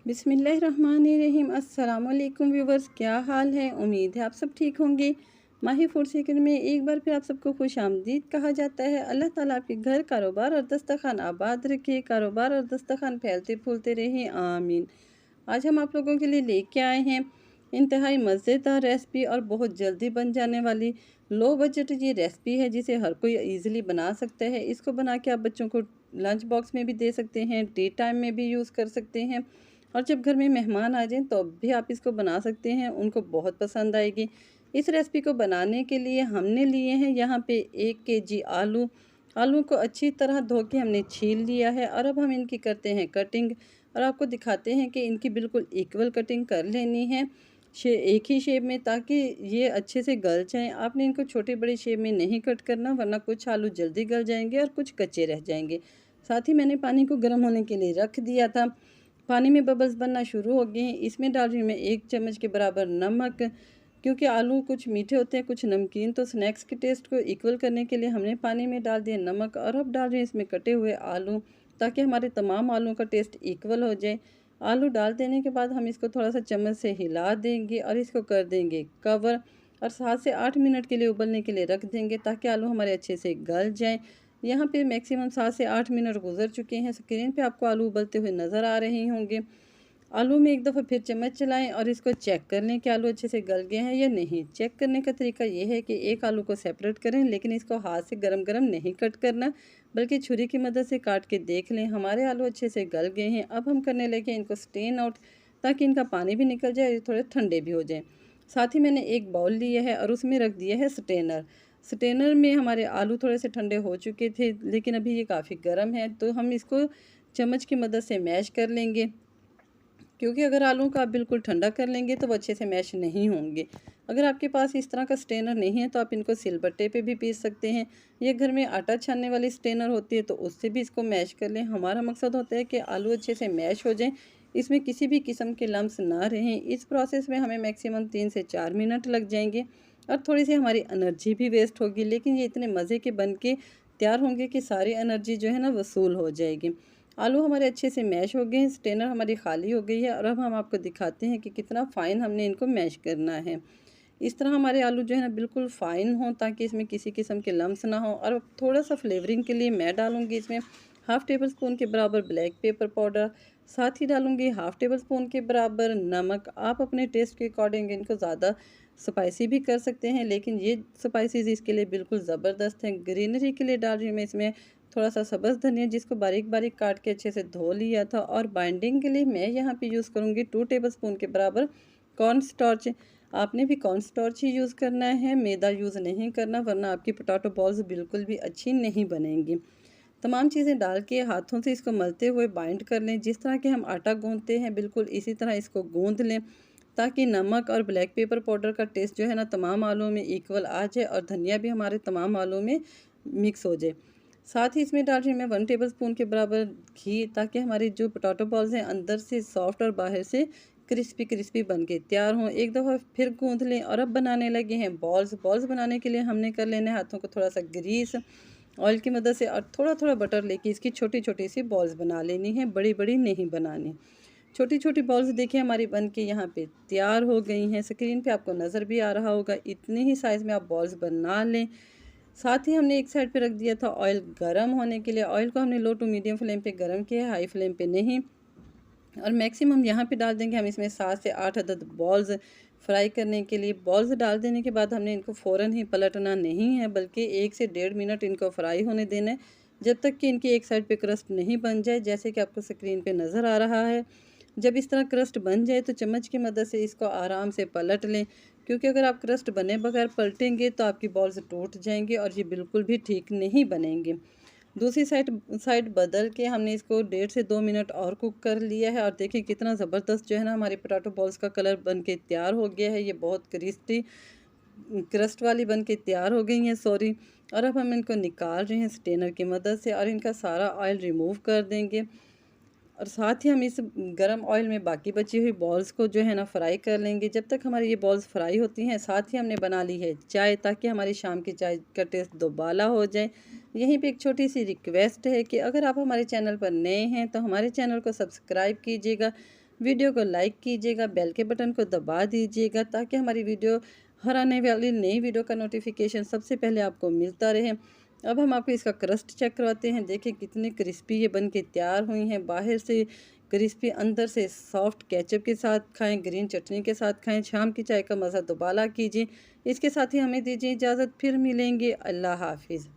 बिस्मिल्लाहिर्रहमानिर्रहीम। अस्सलाम वालेकुम व्यूवर्स, क्या हाल है? उम्मीद है आप सब ठीक होंगे। माही फूड सीक्रेट में एक बार फिर आप सबको खुश आमदीद कहा जाता है। अल्लाह ताला आपके घर, कारोबार और दस्तरखान आबाद रखे, कारोबार और दस्तरखान फैलते फूलते रहे, आमीन। आज हम आप लोगों के लिए लेके आए हैं इंतहाई मज़ेदार रेसिपी और बहुत जल्दी बन जाने वाली लो बजट ये रेसिपी है, जिसे हर कोई इजीली बना सकता है। इसको बना के आप बच्चों को लंच बॉक्स में भी दे सकते हैं, टी टाइम में भी यूज़ कर सकते हैं, और जब घर में मेहमान आ जाएं तो भी आप इसको बना सकते हैं, उनको बहुत पसंद आएगी। इस रेसिपी को बनाने के लिए हमने लिए हैं यहाँ पे 1 केजी आलू। आलू को अच्छी तरह धो के हमने छील लिया है और अब हम इनकी करते हैं कटिंग, और आपको दिखाते हैं कि इनकी बिल्कुल इक्वल कटिंग कर लेनी है, एक ही शेप में, ताकि ये अच्छे से गल जाएं। आपने इनको छोटे बड़े शेप में नहीं कट करना, वरना कुछ आलू जल्दी गल जाएंगे और कुछ कच्चे रह जाएंगे। साथ ही मैंने पानी को गर्म होने के लिए रख दिया था। पानी में बबल्स बनना शुरू हो गए हैं। इसमें डाल रही हूँ मैं 1 चम्मच के बराबर नमक, क्योंकि आलू कुछ मीठे होते हैं कुछ नमकीन, तो स्नैक्स के टेस्ट को इक्वल करने के लिए हमने पानी में डाल दिया नमक। और अब डाल रही हूँ इसमें कटे हुए आलू, ताकि हमारे तमाम आलूओं का टेस्ट इक्वल हो जाए। आलू डाल देने के बाद हम इसको थोड़ा सा चम्मच से हिला देंगे और इसको कर देंगे कवर, और 7 से 8 मिनट के लिए उबलने के लिए रख देंगे, ताकि आलू हमारे अच्छे से गल जाएँ। यहाँ पे मैक्सिमम 7 से 8 मिनट गुजर चुके हैं। स्क्रीन पे आपको आलू उबलते हुए नज़र आ रहे होंगे। आलू में एक दफ़ा फिर चम्मच चलाएं और इसको चेक कर लें कि आलू अच्छे से गल गए हैं या नहीं। चेक करने का तरीका ये है कि एक आलू को सेपरेट करें, लेकिन इसको हाथ से गरम गरम नहीं कट करना, बल्कि छुरी की मदद से काट के देख लें हमारे आलू अच्छे से गल गए हैं। अब हम करने लगे इनको स्टेन आउट, ताकि इनका पानी भी निकल जाए और थोड़े ठंडे भी हो जाएँ। साथ ही मैंने एक बाउल लिया है और उसमें रख दिया है स्टेनर। स्टेनर में हमारे आलू थोड़े से ठंडे हो चुके थे, लेकिन अभी ये काफ़ी गर्म है, तो हम इसको चम्मच की मदद से मैश कर लेंगे, क्योंकि अगर आलू का आप बिल्कुल ठंडा कर लेंगे तो वो अच्छे से मैश नहीं होंगे। अगर आपके पास इस तरह का स्टेनर नहीं है तो आप इनको सिलबट्टे पे भी पीस सकते हैं, या घर में आटा छानने वाली स्टेनर होती है तो उससे भी इसको मैश कर लें। हमारा मकसद होता है कि आलू अच्छे से मैश हो जाएं, इसमें किसी भी किस्म के लम्स ना रहें। इस प्रोसेस में हमें मैक्सिमम 3 से 4 मिनट लग जाएंगे और थोड़ी सी हमारी एनर्जी भी वेस्ट होगी, लेकिन ये इतने मज़े के बन के तैयार होंगे कि सारी एनर्जी जो है ना वसूल हो जाएगी। आलू हमारे अच्छे से मैश हो गए हैं, स्टेनर हमारी खाली हो गई है, और अब हम आपको दिखाते हैं कि कितना फ़ाइन हमने इनको मैश करना है। इस तरह हमारे आलू जो है ना बिल्कुल फ़ाइन हों, ताकि इसमें किसी किस्म के लम्स ना हो। और थोड़ा सा फ्लेवरिंग के लिए मैं डालूँगी इसमें हाफ़ टेबल स्पून के बराबर ब्लैक पेपर पाउडर, साथ ही डालूँगी हाफ़ टेबल स्पून के बराबर नमक। आप अपने टेस्ट के अकॉर्डिंग इनको ज़्यादा स्पाइसी भी कर सकते हैं, लेकिन ये स्पाइसीज़ इसके लिए बिल्कुल ज़बरदस्त हैं। ग्रीनरी के लिए डाल रही हूँ मैं इसमें थोड़ा सा सब्ज़ धनिया, जिसको बारीक बारीक काट के अच्छे से धो लिया था। और बाइंडिंग के लिए मैं यहाँ पे यूज़ करूँगी 2 टेबलस्पून के बराबर कॉर्न स्टार्च। आपने भी कॉर्न स्टार्च ही यूज़ करना है, मैदा यूज़ नहीं करना, वरना आपकी पोटैटो बॉल्स बिल्कुल भी अच्छी नहीं बनेंगी। तमाम चीज़ें डाल के हाथों से इसको मलते हुए बाइंड कर लें। जिस तरह के हम आटा गूँथते हैं बिल्कुल इसी तरह इसको गूँथ लें, ताकि नमक और ब्लैक पेपर पाउडर का टेस्ट जो है ना तमाम आलूओं में इक्वल आ जाए, और धनिया भी हमारे तमाम आलूओं में मिक्स हो जाए। साथ ही इसमें डाल रही हूँ मैं 1 टेबलस्पून के बराबर घी, ताकि हमारी जो पोटैटो बॉल्स हैं अंदर से सॉफ्ट और बाहर से क्रिस्पी क्रिस्पी बन के तैयार हों। एक दफ़ा फिर गूँथ लें, और अब बनाने लगे हैं बॉल्स। बॉल्स बनाने के लिए हमने कर लेना है हाथों को थोड़ा सा ग्रीस ऑयल की मदद से, और थोड़ा थोड़ा बटर लेके इसकी छोटी छोटी सी बॉल्स बना लेनी है, बड़ी बड़ी नहीं बनानी। छोटी छोटी बॉल्स देखिए हमारी बन के यहाँ पे तैयार हो गई हैं। स्क्रीन पे आपको नज़र भी आ रहा होगा, इतने ही साइज़ में आप बॉल्स बना लें। साथ ही हमने एक साइड पे रख दिया था ऑयल गरम होने के लिए। ऑयल को हमने लो टू मीडियम फ्लेम पे गरम किया है, हाई फ्लेम पे नहीं। और मैक्सिमम यहाँ पे डाल देंगे हम इसमें 7 से 8 अदद बॉल्स फ्राई करने के लिए। बॉल्स डाल देने के बाद हमने इनको फ़ौरन ही पलटना नहीं है, बल्कि 1 से 1.5 मिनट इनको फ्राई होने देना है, जब तक कि इनकी एक साइड पे क्रस्ट नहीं बन जाए, जैसे कि आपको स्क्रीन पे नज़र आ रहा है। जब इस तरह क्रस्ट बन जाए तो चम्मच की मदद से इसको आराम से पलट लें, क्योंकि अगर आप क्रस्ट बने बगैर पलटेंगे तो आपकी बॉल्स टूट जाएंगी और ये बिल्कुल भी ठीक नहीं बनेंगे। दूसरी साइड साइड बदल के हमने इसको 1.5 से 2 मिनट और कुक कर लिया है, और देखिए कितना ज़बरदस्त जो है ना हमारी पोटैटो बॉल्स का कलर बन के तैयार हो गया है। ये बहुत क्रिस्पी क्रस्ट वाली बन के तैयार हो गई हैं, सॉरी। और अब हम इनको निकाल रहे हैं स्टेनर की मदद से, और इनका सारा ऑयल रिमूव कर देंगे। और साथ ही हम इस गरम ऑयल में बाकी बची हुई बॉल्स को जो है ना फ्राई कर लेंगे। जब तक हमारी ये बॉल्स फ्राई होती हैं, साथ ही हमने बना ली है चाय, ताकि हमारी शाम की चाय का टेस्ट दोबाला हो जाए। यहीं पे एक छोटी सी रिक्वेस्ट है कि अगर आप हमारे चैनल पर नए हैं तो हमारे चैनल को सब्सक्राइब कीजिएगा, वीडियो को लाइक कीजिएगा, बेल के बटन को दबा दीजिएगा ताकि हमारी वीडियो हर आने वाली नई वीडियो का नोटिफिकेशन सबसे पहले आपको मिलता रहे। अब हम आपको इसका क्रस्ट चेक करवाते हैं। देखिए कितनी क्रिस्पी ये बन के तैयार हुई हैं, बाहर से क्रिस्पी अंदर से सॉफ्ट। केचप के साथ खाएं, ग्रीन चटनी के साथ खाएं, शाम की चाय का मज़ा दोबाला कीजिए। इसके साथ ही हमें दीजिए इजाज़त, फिर मिलेंगे। अल्लाह हाफिज़।